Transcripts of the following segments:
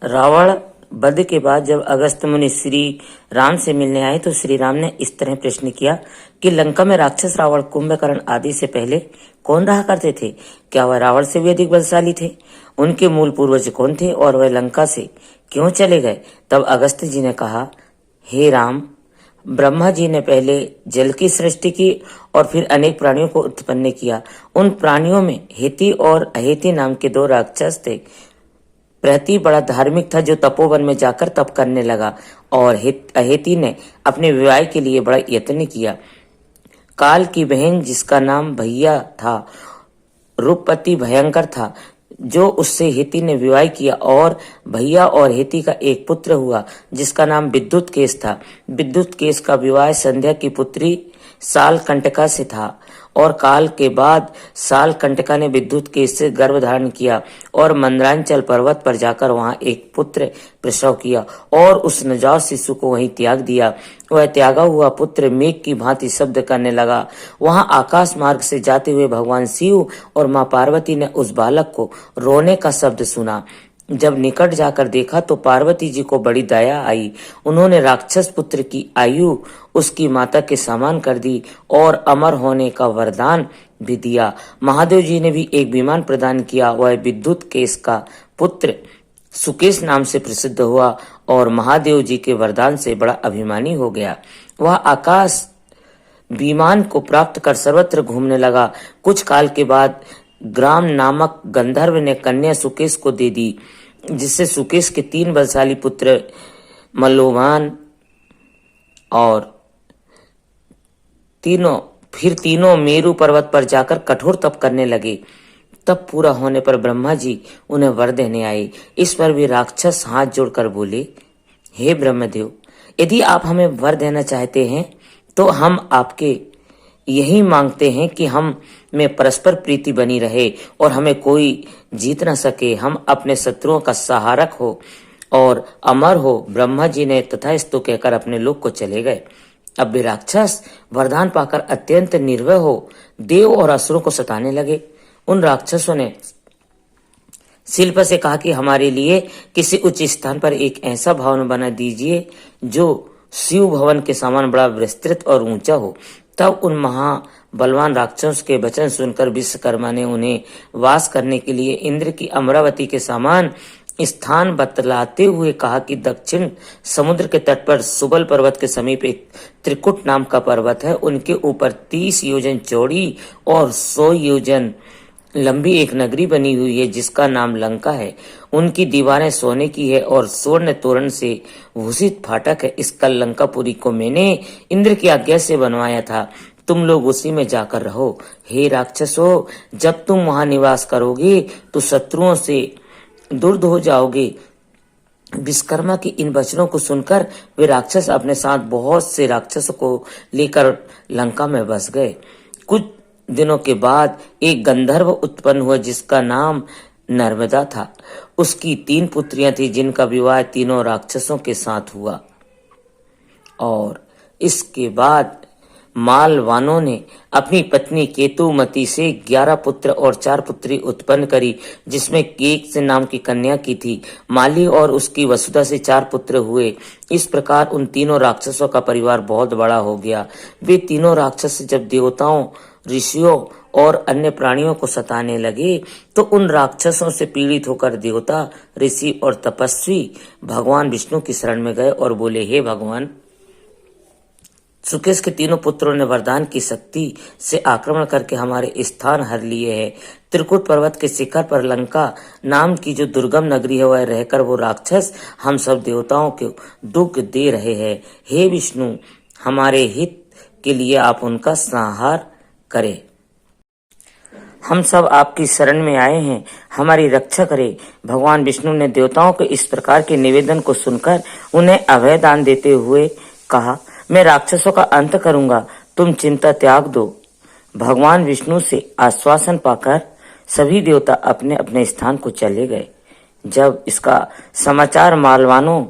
रावण वध के बाद जब अगस्त्य मुनि श्री राम से मिलने आए तो श्री राम ने इस तरह प्रश्न किया कि लंका में राक्षस रावण, कुंभकर्ण आदि से पहले कौन रहा करते थे? क्या वह रावण से भी अधिक बलशाली थे? उनके मूल पूर्वज कौन थे और वह लंका से क्यों चले गए? तब अगस्त्य जी ने कहा, हे राम, ब्रह्मा जी ने पहले जल की सृष्टि की और फिर अनेक प्राणियों को उत्पन्न किया। उन प्राणियों में हेती और अहेती नाम के दो राक्षस थे। प्रहती बड़ा धार्मिक था जो तपोवन में जाकर तप करने लगा और अहेती ने अपने विवाह के लिए बड़ा यत्न किया। काल की बहन जिसका नाम भैया था, रूपपति भयंकर था, जो उससे हेती ने विवाह किया और भैया और हेती का एक पुत्र हुआ जिसका नाम विद्युत केश था। विद्युत केश का विवाह संध्या की पुत्री साल कंटका से था और काल के बाद साल कंटका ने विद्युत केश से गर्भ धारण किया और मंदरांचल पर्वत पर जाकर वहां एक पुत्र प्रसव किया और उस नवजात शिशु को वहीं त्याग दिया। वह त्यागा हुआ पुत्र मेघ की भांति शब्द करने लगा। वहां आकाश मार्ग से जाते हुए भगवान शिव और मां पार्वती ने उस बालक को रोने का शब्द सुना। जब निकट जाकर देखा तो पार्वती जी को बड़ी दया आई। उन्होंने राक्षस पुत्र की आयु उसकी माता के समान कर दी और अमर होने का वरदान भी दिया। महादेव जी ने भी एक विमान प्रदान किया। वह विद्युत केश का पुत्र सुकेश नाम से प्रसिद्ध हुआ और महादेव जी के वरदान से बड़ा अभिमानी हो गया। वह आकाश विमान को प्राप्त कर सर्वत्र घूमने लगा। कुछ काल के बाद ग्राम नामक गंधर्व ने कन्या सुकेश को दे दी, जिससे सुकेश के 3 बलशाली पुत्र मल्लोभान और तीनों मेरु पर्वत पर जाकर कठोर तप करने लगे। तप पूरा होने पर ब्रह्मा जी उन्हें वर देने आए। इस पर भी राक्षस हाथ जोड़कर बोले, हे ब्रह्मदेव, यदि आप हमें वर देना चाहते हैं तो हम आपके यही मांगते हैं कि हम में परस्पर प्रीति बनी रहे और हमें कोई जीत न सके, हम अपने शत्रुओं का सहारक हो और अमर हो। ब्रह्मा जी ने तथास्तु कहकर अपने लोक को चले गए। अब वे राक्षस वरदान पाकर अत्यंत निर्भय हो देव और असुरों को सताने लगे। उन राक्षसों ने शिल्प से कहा कि हमारे लिए किसी उच्च स्थान पर एक ऐसा भवन बना दीजिए जो शिव भवन के समान बड़ा विस्तृत और ऊंचा हो। तब उन महाबलवान राक्षसों के वचन सुनकर विश्वकर्मा ने उन्हें वास करने के लिए इंद्र की अमरावती के समान स्थान बतलाते हुए कहा कि दक्षिण समुद्र के तट पर सुबल पर्वत के समीप एक त्रिकुट नाम का पर्वत है। उनके ऊपर 30 योजन चौड़ी और 100 योजन लंबी एक नगरी बनी हुई है जिसका नाम लंका है। उनकी दीवारें सोने की है और स्वर्ण तोरण से भूषित फाटक है। इस कल लंकापुरी को मैंने इंद्र की आज्ञा से बनवाया था। तुम लोग उसी में जाकर रहो। हे राक्षसों, जब तुम वहां निवास करोगे तो शत्रुओं से दूर हो जाओगे। विश्वकर्मा की इन वचनों को सुनकर वे राक्षस अपने साथ बहुत से राक्षसों को लेकर लंका में बस गए। कुछ दिनों के बाद एक गंधर्व उत्पन्न हुआ जिसका नाम नर्मदा था। उसकी 3 पुत्रियां थी जिनका विवाह तीनों राक्षसों के साथ हुआ और इसके बाद मालवानों ने अपनी पत्नी केतुमती से 11 पुत्र और 4 पुत्री उत्पन्न करी, जिसमें केक से नाम की कन्या की थी। माली और उसकी वसुधा से 4 पुत्र हुए। इस प्रकार उन तीनों राक्षसों का परिवार बहुत बड़ा हो गया। वे तीनों राक्षस जब देवताओं, ऋषियों और अन्य प्राणियों को सताने लगे तो उन राक्षसों से पीड़ित होकर देवता, ऋषि और तपस्वी भगवान विष्णु की शरण में गए और बोले, हे भगवान, सुकेश के तीनों पुत्रों ने वरदान की शक्ति से आक्रमण करके हमारे स्थान हर लिए हैं। त्रिकुट पर्वत के शिखर पर लंका नाम की जो दुर्गम नगरी है वह रहकर वो राक्षस हम सब देवताओं को दुख दे रहे हैं। हे विष्णु, हमारे हित के लिए आप उनका संहार करें। हम सब आपकी शरण में आए हैं, हमारी रक्षा करें। भगवान विष्णु ने देवताओं के इस प्रकार के निवेदन को सुनकर उन्हें अभय दान देते हुए कहा, मैं राक्षसों का अंत करूंगा, तुम चिंता त्याग दो। भगवान विष्णु से आश्वासन पाकर सभी देवता अपने अपने स्थान को चले गए। जब इसका समाचार मालवानों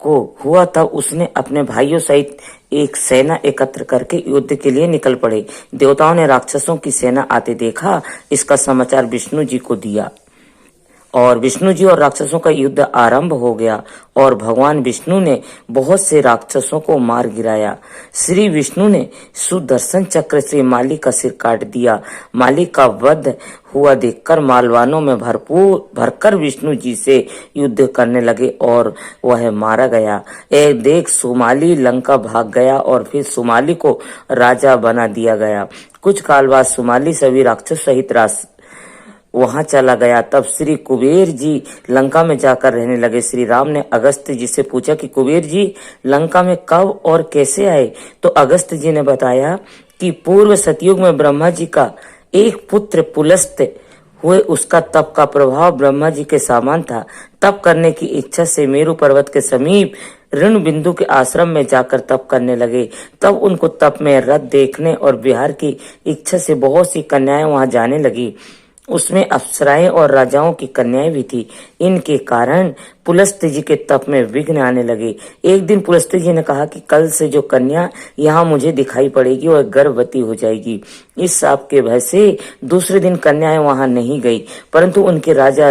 को हुआ तब उसने अपने भाइयों सहित एक सेना एकत्र करके युद्ध के लिए निकल पड़े। देवताओं ने राक्षसों की सेना आते देखा। इसका समाचार विष्णु जी को दिया। और विष्णु जी और राक्षसों का युद्ध आरंभ हो गया और भगवान विष्णु ने बहुत से राक्षसों को मार गिराया। श्री विष्णु ने सुदर्शन चक्र से माली का सिर काट दिया। माली का वध हुआ देखकर मालवानों में भरकर विष्णु जी से युद्ध करने लगे और वह मारा गया। एक देख सुमाली लंका भाग गया और फिर सुमाली को राजा बना दिया गया। कुछ काल बाद सुमाली सभी राक्षस सहित वहां चला गया। तब श्री कुबेर जी लंका में जाकर रहने लगे। श्री राम ने अगस्त्य जी से पूछा कि कुबेर जी लंका में कब और कैसे आए? तो अगस्त्य जी ने बताया कि पूर्व सतयुग में ब्रह्मा जी का एक पुत्र पुलस्त्य हुए, उसका तप का प्रभाव ब्रह्मा जी के समान था। तप करने की इच्छा से मेरु पर्वत के समीप ऋण बिंदु के आश्रम में जाकर तप करने लगे। तब उनको तप में रथ देखने और विहार की इच्छा से बहुत सी कन्याएं वहां जाने लगी। उसमें अप्सराएं और राजाओं की कन्याएं भी थी। इनके कारण पुलस्त्य जी के तप में विघ्न आने लगे। एक दिन पुलस्त्य जी ने कहा कि कल से जो कन्या यहाँ मुझे दिखाई पड़ेगी वह गर्भवती हो जाएगी। इस शाप के भय से दूसरे दिन कन्याएं वहां नहीं गई, परंतु उनके राजा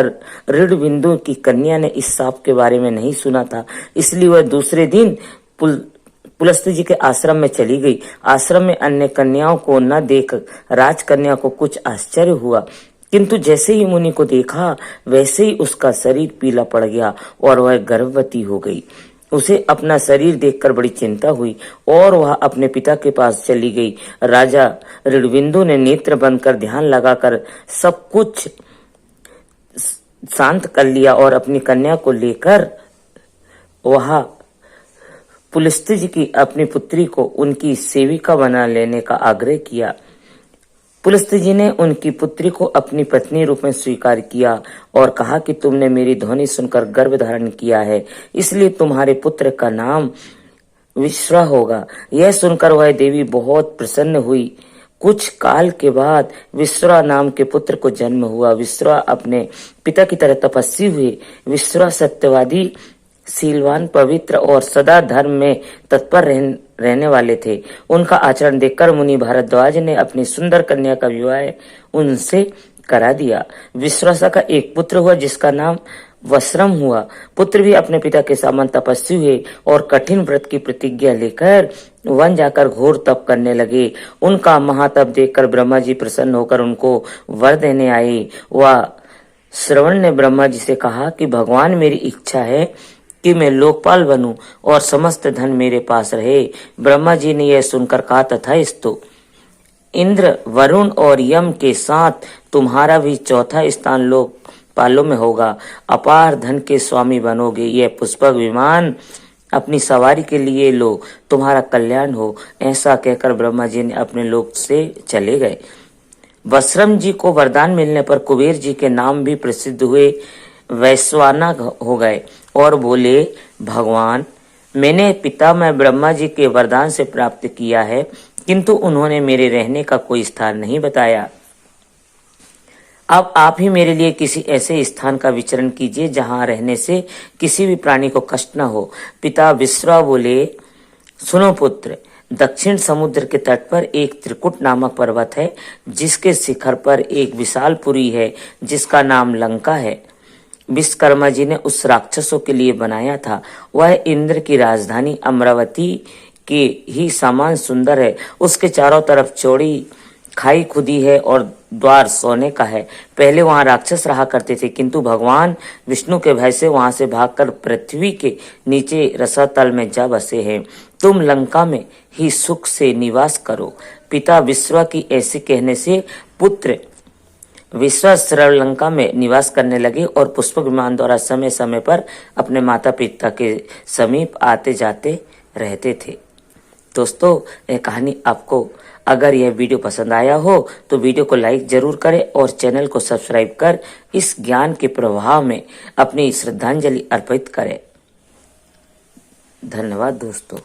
ऋणबिंदु की कन्या ने इस शाप के बारे में नहीं सुना था, इसलिए वह दूसरे दिन पुलस्त्य जी के आश्रम में चली गई। आश्रम में अन्य कन्याओं को न देख राजकन्या को कुछ आश्चर्य हुआ, किंतु जैसे ही मुनि को देखा वैसे ही उसका शरीर पीला पड़ गया और वह गर्भवती हो गई। उसे अपना शरीर देखकर बड़ी चिंता हुई और वह अपने पिता के पास चली गई। राजा ऋणबिंदु ने नेत्र बंद कर ध्यान लगाकर सब कुछ शांत कर लिया और अपनी कन्या को लेकर वह पुलस्त्य जी की अपनी पुत्री को उनकी सेविका बना लेने का आग्रह किया। पुलस्त्य जी ने उनकी पुत्री को अपनी पत्नी रूप में स्वीकार किया और कहा कि तुमने मेरी ध्वनि सुनकर गर्भ धारण किया है, इसलिए तुम्हारे पुत्र का नाम विश्वा होगा। यह सुनकर वह देवी बहुत प्रसन्न हुई। कुछ काल के बाद विश्वा नाम के पुत्र को जन्म हुआ। विश्वा अपने पिता की तरह तपस्वी हुए। विश्वा सत्यवादी, शीलवान, पवित्र और सदा धर्म में तत्पर रहने वाले थे। उनका आचरण देखकर मुनि भारद्वाज ने अपनी सुंदर कन्या का विवाह उनसे करा दिया। विश्वासा का एक पुत्र हुआ जिसका नाम वस्त्रम हुआ। पुत्र भी अपने पिता के समान तपस्वी हुए और कठिन व्रत की प्रतिज्ञा लेकर वन जाकर घोर तप करने लगे। उनका महातप देखकर ब्रह्मा जी प्रसन्न होकर उनको वर देने आए। वह श्रवण ने ब्रह्मा जी से कहा कि भगवान, मेरी इच्छा है कि मैं लोकपाल बनूं और समस्त धन मेरे पास रहे। ब्रह्मा जी ने यह सुनकर कहा, तथास्तु। इंद्र, वरुण और यम के साथ तुम्हारा भी चौथा स्थान लोकपालों में होगा। अपार धन के स्वामी बनोगे। यह पुष्पक विमान अपनी सवारी के लिए लो, तुम्हारा कल्याण हो। ऐसा कहकर ब्रह्मा जी ने अपने लोक से चले गए। वस्त्रम जी को वरदान मिलने पर कुबेर जी के नाम भी प्रसिद्ध हुए, वैश्वाना हो गए और बोले, भगवान, मैंने पिता में ब्रह्मा जी के वरदान से प्राप्त किया है, किंतु उन्होंने मेरे रहने का कोई स्थान नहीं बताया। अब आप ही मेरे लिए किसी ऐसे स्थान का विचरण कीजिए जहां रहने से किसी भी प्राणी को कष्ट न हो। पिता विश्वा बोले, सुनो पुत्र, दक्षिण समुद्र के तट पर एक त्रिकुट नामक पर्वत है, जिसके शिखर पर एक विशाल पुरी है जिसका नाम लंका है। विश्वकर्मा जी ने उस राक्षसों के लिए बनाया था। वह इंद्र की राजधानी अमरावती के ही समान सुंदर है। उसके चारों तरफ चौड़ी खाई खुदी है और द्वार सोने का है। पहले वहां राक्षस रहा करते थे, किंतु भगवान विष्णु के भय से वहां से भागकर पृथ्वी के नीचे रसातल में जा बसे हैं। तुम लंका में ही सुख से निवास करो। पिता विश्वा की ऐसे कहने से पुत्र विश्वा श्रीलंका में निवास करने लगे और पुष्पक विमान द्वारा समय समय पर अपने माता पिता के समीप आते जाते रहते थे। दोस्तों, यह कहानी आपको अगर यह वीडियो पसंद आया हो तो वीडियो को लाइक जरूर करें और चैनल को सब्सक्राइब कर इस ज्ञान के प्रवाह में अपनी श्रद्धांजलि अर्पित करें। धन्यवाद दोस्तों।